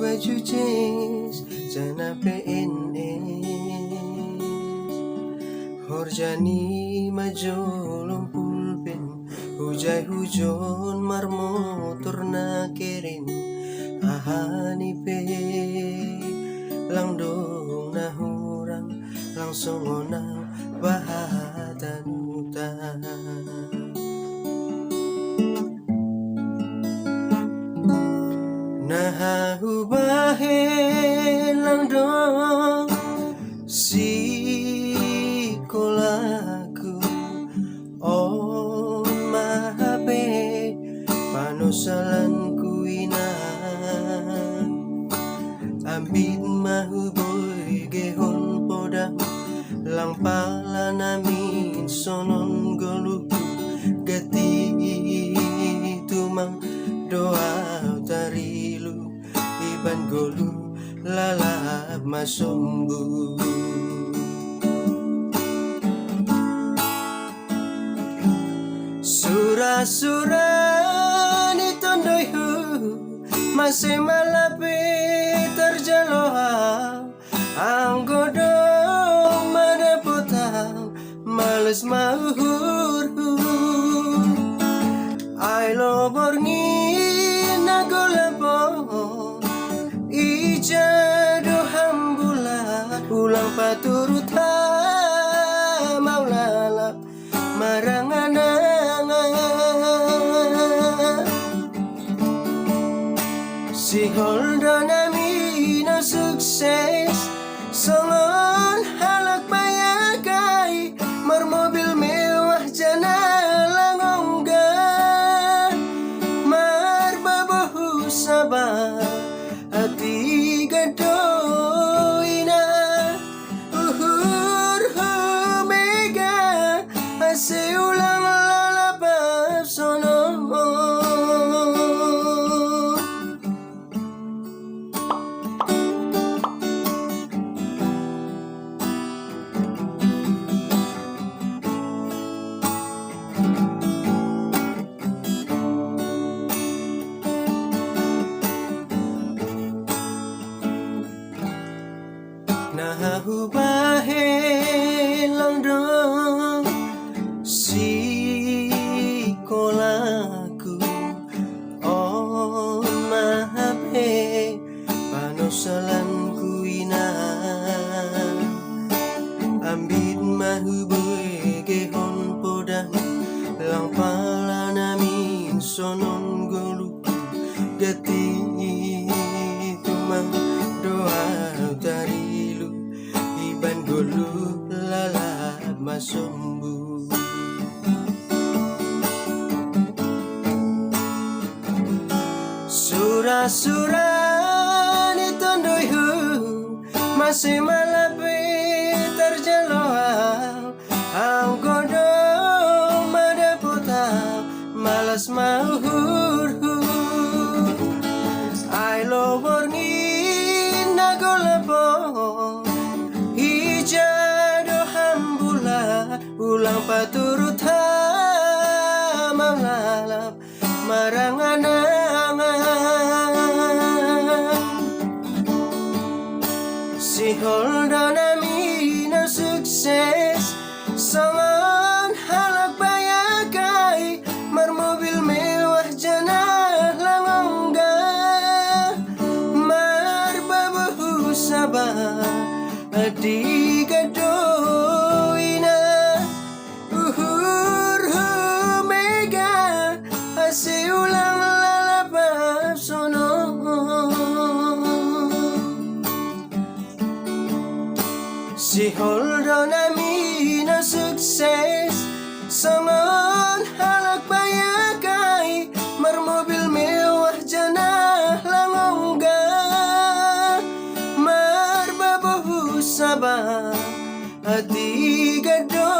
bajujes jana PNS Horjani majolong pulpen hujai hujon marmotor na kerin ahani pe lang dong na hurang langsung onang bahatan utang nahahubahe lang dong si kolaku on mahabe panusalanku ina ambit mahuboy gehon podang lang pala namin sonon goluku gati tumang doa tarilu iban golu lalab masombu Sura-sura ni tondoihu masih malapit terjaloha anggodong madapotang males mahurhu ai loborngi nagolapo ijado hambula ulang paturuta maulalap marangananga si holdo nami na sukses songon halak bayagai marmobil mewah jana langongga marbabahu sabah hati gadoina uhur humega ase ulang lalapap sono nahubahe lang dong si kolaku on mahabe panusalanku ina ambit mahuboy gehon podang lang pala namin sonon goluku gati tumang doa tarilu iban golu lalab masombu Sura-sura ni tondoihu masih malapit terjaloha anggodong madapotang malas mahurhu ai loborngi nagolapo ijado hambula ulang paturuta maulalap marangananga si holdo nami na sukses songon halak bayagai marmobil mewah jana langongga marbabahu sabah adi gadoina uhur humega ase ulang lalapap sono si holdo nami na sukses songon halak bayagai marmobil mewah jana langongga marbabahu sabah hati gado